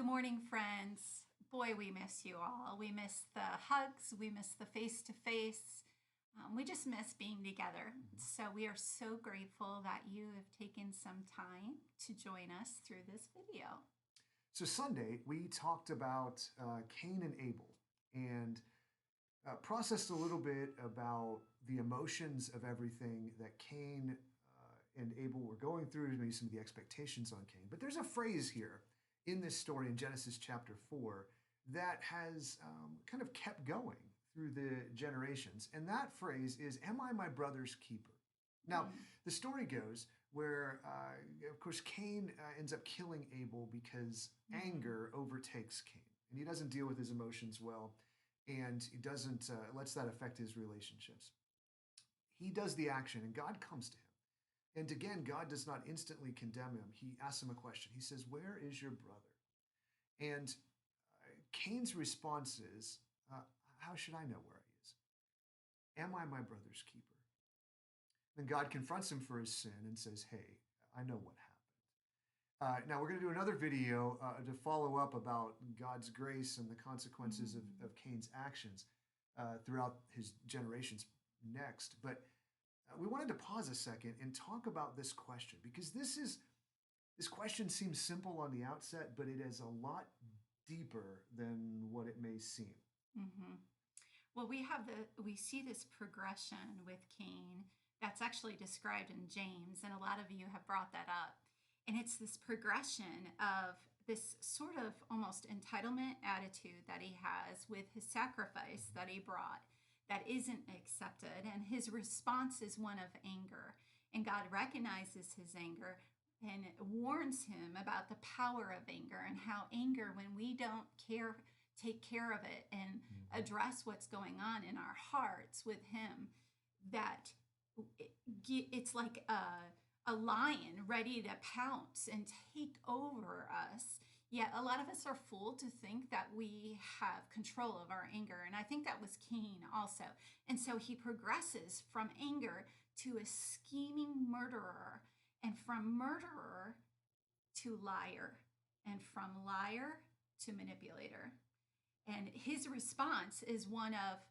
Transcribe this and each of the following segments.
Good morning, friends. Boy, we miss you all. We miss the hugs. We miss the face to face. We just miss being together. So we are so grateful that you have taken some time to join us through this video. So Sunday, we talked about Cain and Abel and processed a little bit about the emotions of everything that Cain and Abel were going through, maybe some of the expectations on Cain. But there's a phrase here in this story in Genesis chapter 4 that has kind of kept going through the generations. And that phrase is, "Am I my brother's keeper?" Now, the story goes where, of course, Cain ends up killing Abel because anger overtakes Cain. And he doesn't deal with his emotions well, and he doesn't lets that affect his relationships. He does the action, and God comes to him. And again, God does not instantly condemn him. He asks him a question. He says, "Where is your brother?" And Cain's response is, "How should I know where he is? Am I my brother's keeper?" Then God confronts him for his sin and says, "Hey, I know what happened." Now, we're going to do another video to follow up about God's grace and the consequences of Cain's actions throughout his generations next. But we wanted to pause a second and talk about this question, because this question seems simple on the outset, but it is a lot deeper than what it may seem. Mm-hmm. Well, we see this progression with Cain that's actually described in James, and a lot of you have brought that up. And it's this progression of this sort of almost entitlement attitude that he has with his sacrifice that he brought that isn't accepted. And his response is one of anger. And God recognizes his anger and warns him about the power of anger and how anger, when we don't take care of it and address what's going on in our hearts with him, that it's like a lion ready to pounce and take over us. Yet a lot of us are fooled to think that we have control of our anger. And I think that was Cain also. And so he progresses from anger to a scheming murderer, and from murderer to liar, and from liar to manipulator. And his response is one of,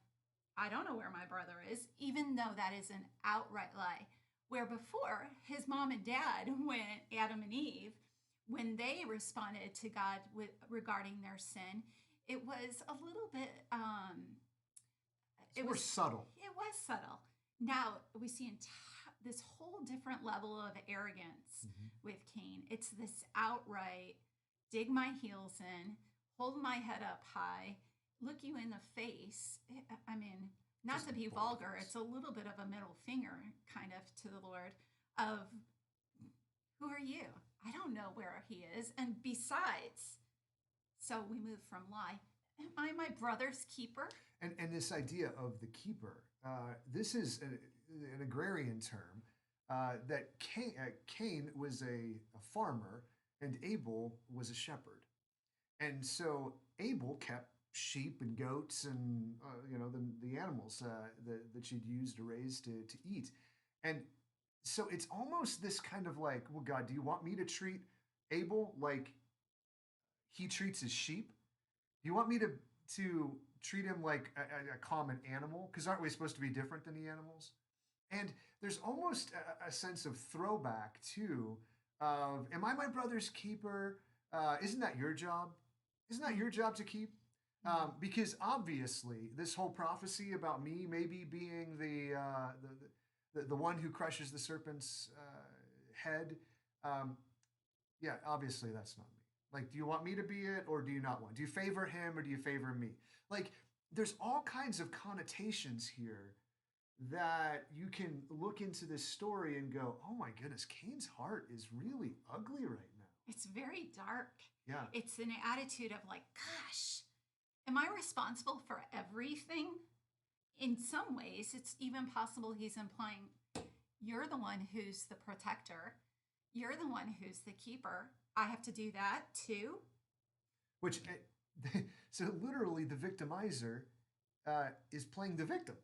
"I don't know where my brother is," even though that is an outright lie. Where before, his mom and dad, when Adam and Eve, when they responded to God regarding their sin, it was a little bit, It's more subtle. It was subtle. Now we see this whole different level of arrogance with Cain. It's this outright, dig my heels in, hold my head up high, look you in the face. I mean, not Just to be boldness. vulgar, it's a little bit of a middle finger kind of to the Lord of, who are you? I don't know where he is. And besides, so we move from lie. Am I my brother's keeper? And this idea of the keeper, this is an agrarian term that Cain was a farmer and Abel was a shepherd. And so Abel kept sheep and goats and the animals that she'd used to raise to eat. And so it's almost this kind of like, well, God, do you want me to treat Abel like he treats his sheep? Do you want me to treat him like a common animal? Because aren't we supposed to be different than the animals? And there's almost a sense of throwback too of, am I my brother's keeper? Isn't that your job? Isn't that your job to keep? Because obviously this whole prophecy about me maybe being the one who crushes the serpent's head, yeah, obviously that's not me. Like, do you want me to be it or do you not want? Do you favor him or do you favor me? Like, there's all kinds of connotations here that you can look into this story and go, oh my goodness, Cain's heart is really ugly right now. It's very dark. Yeah. It's an attitude of like, gosh, am I responsible for everything? In some ways, it's even possible he's implying, you're the one who's the protector. You're the one who's the keeper. I have to do that too. Which, so literally the victimizer is playing the victim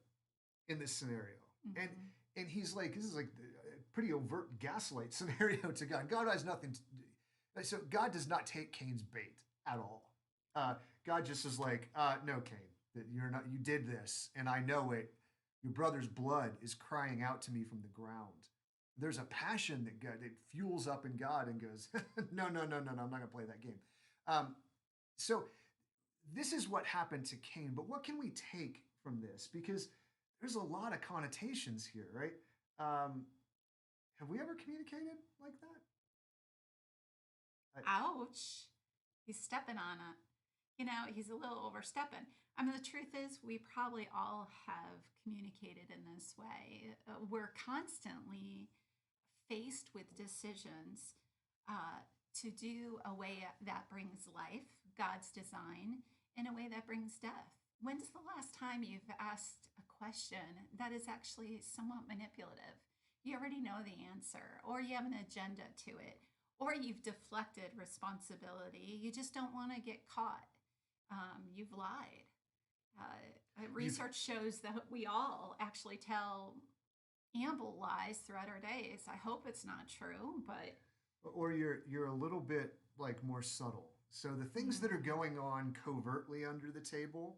in this scenario. And he's like, this is like a pretty overt gaslight scenario to God. God has nothing to do. So God does not take Cain's bait. at all. Uh, God just is like, no, Cain, that you're not. You did this, and I know it. Your brother's blood is crying out to me from the ground. There's a passion that God it fuels up in God and goes, no, no, no, no, no. I'm not gonna play that game. Um, so this is what happened to Cain. But what can we take from this? Because there's a lot of connotations here, right? Um, have we ever communicated like that? I, Ouch. He's stepping on it. He's a little overstepping. I mean, the truth is, we probably all have communicated in this way. We're constantly faced with decisions uh, to do a way that brings life, God's design, in a way that brings death. When's the last time you've asked a question that is actually somewhat manipulative? You already know the answer, or you have an agenda to it, or you've deflected responsibility. You just don't want to get caught. You've lied. you've Research shows that we all actually tell ample lies throughout our days. I hope it's not true, but or you're a little bit like more subtle. So the things that are mm, going on covertly under the table,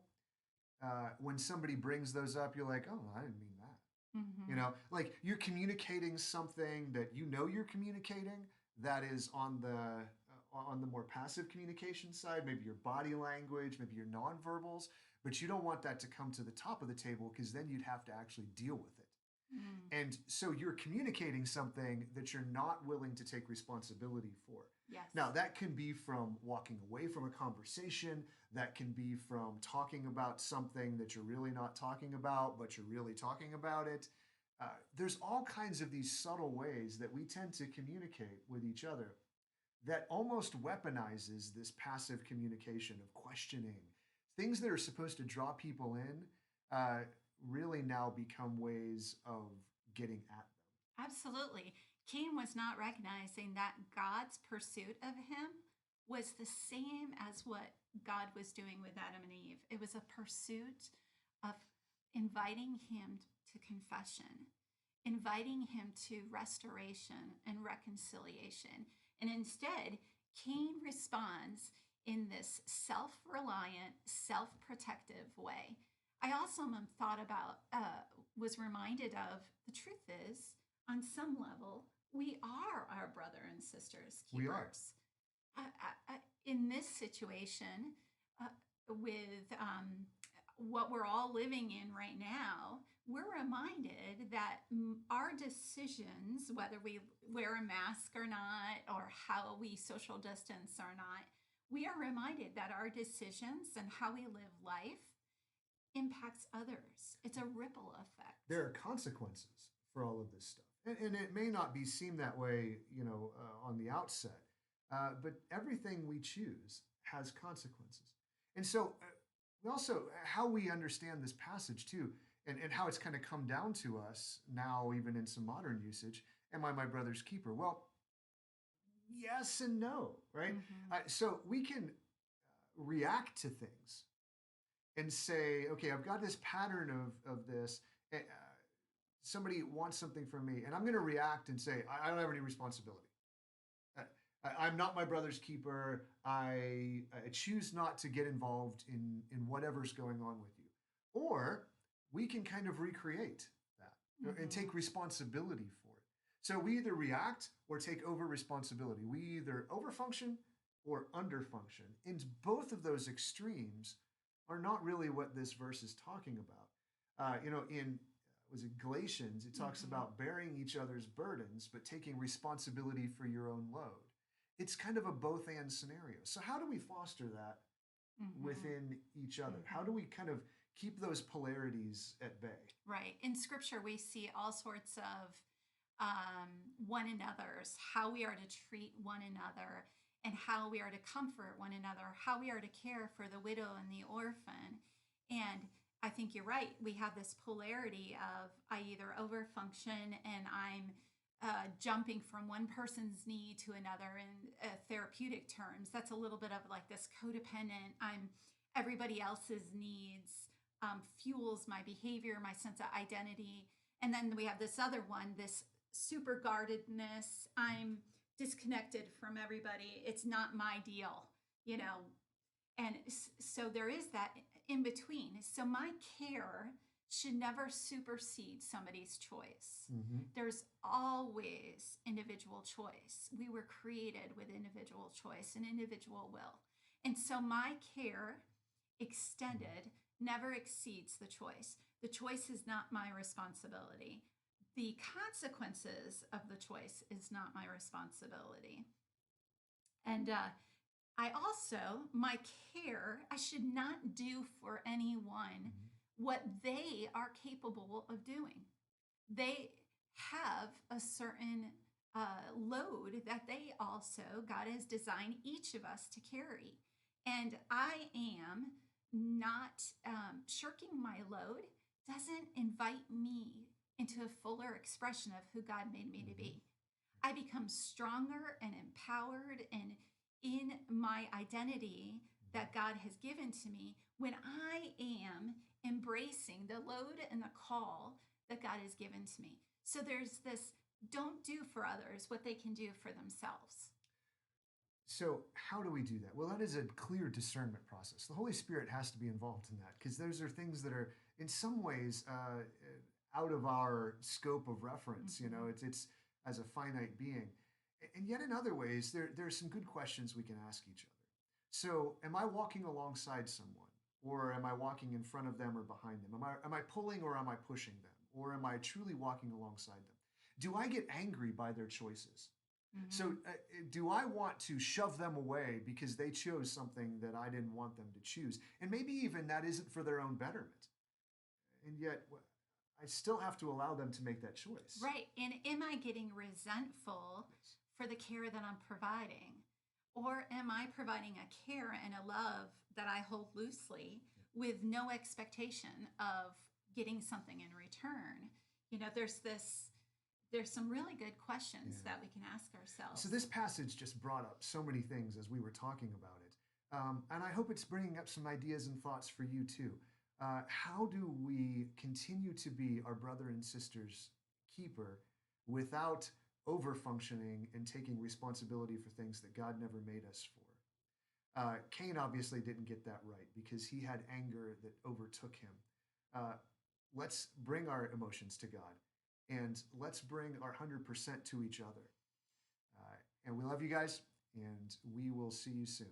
when somebody brings those up, you're like, oh, I didn't mean that. hmm Like you're communicating something that you know you're communicating that is on the more passive communication side, maybe your body language, maybe your nonverbals, but you don't want that to come to the top of the table because then you'd have to actually deal with it. mm, And so you're communicating something that you're not willing to take responsibility for. yes. Now, that can be from walking away from a conversation, that can be from talking about something that you're really not talking about, but you're really talking about it. There's all kinds of these subtle ways that we tend to communicate with each other that almost weaponizes this passive communication of questioning. Things that are supposed to draw people in uh, really now become ways of getting at them. Absolutely. Cain was not recognizing that God's pursuit of him was the same as what God was doing with Adam and Eve. It was a pursuit of inviting him to confession, inviting him to restoration and reconciliation. And instead, Cain responds in this self reliant, self protective way. I also thought about, was reminded of the truth is, on some level, we are our brother and sister's We are. keepers. In this situation, uh, with what we're all living in right now, we're reminded that our decisions, whether we wear a mask or not, or how we social distance or not, we are reminded that our decisions and how we live life impacts others. It's a ripple effect. There are consequences for all of this stuff. And it may not be seen that way, on the outset, but everything we choose has consequences. And so, we also, how we understand this passage too, and how it's kind of come down to us now, even in some modern usage, am I my brother's keeper? Well, yes and no, right? Mm-hmm. So we can react to things and say, okay, I've got this pattern of this. Somebody wants something from me, and I'm going to react and say, I don't have any responsibility. Uh, I'm not my brother's keeper. I choose not to get involved in whatever's going on with you. Or we can kind of recreate that and Mm-hmm. take responsibility for it. So we either react or take over responsibility. We either overfunction or underfunction. And both of those extremes are not really what this verse is talking about. In was it Galatians, it talks Mm-hmm. about bearing each other's burdens, but taking responsibility for your own load. It's kind of a both and scenario. So, how do we foster that Mm-hmm. within each other? How Mm-hmm. do we kind of keep those polarities at bay? Right. In scripture, we see all sorts of um, one another's, how we are to treat one another, and how we are to comfort one another, how we are to care for the widow and the orphan. And I think you're right. We have this polarity of I either overfunction and I'm jumping from one person's need to another in therapeutic terms. That's a little bit of like this codependent, I'm everybody else's needs fuels my behavior, my sense of identity. And then we have this other one, this super guardedness. I'm disconnected from everybody. It's not my deal. you know, and so there is that in between. So my care should never supersede somebody's choice. Hmm. There's always individual choice. We were created with individual choice and individual will. And so my care extended never exceeds the choice. The choice is not my responsibility. The consequences of the choice is not my responsibility. And I also, my care, I should not do for anyone Hmm. what they are capable of doing. They have a certain load that they also, God has designed each of us to carry. And I am not shirking my load, doesn't invite me into a fuller expression of who God made me to Hmm. be. I become stronger and empowered and in my identity that God has given to me when I am embracing the load and the call that God has given to me. So there's this don't do for others what they can do for themselves. So, how do we do that? Well, that is a clear discernment process. The Holy Spirit has to be involved in that because those are things that are, in some ways, out of our scope of reference. You know, Mm-hmm. it's as a finite being, and yet in other ways, there's some good questions we can ask each other. So, am I walking alongside someone, or am I walking in front of them or behind them? Am I pulling or am I pushing them, or am I truly walking alongside them? Do I get angry by their choices? So, Mm-hmm. do I want to shove them away because they chose something that I didn't want them to choose? And maybe even that isn't for their own betterment. And yet, I still have to allow them to make that choice. Right. And am I getting resentful Yes. for the care that I'm providing? Or am I providing a care and a love that I hold loosely with no expectation of getting something in return? There's some really good Yeah. questions that we can ask So, ourselves. this passage just brought up so many things as we were talking about it. And I hope it's bringing up some ideas and thoughts for you too. How do we continue to be our brother and sister's keeper without over functioning and taking responsibility for things that God never made us for? Cain obviously didn't get that right because he had anger that overtook him. Uh, let's bring our emotions to God and let's bring our 100% to each other. And we love you guys, and we will see you soon.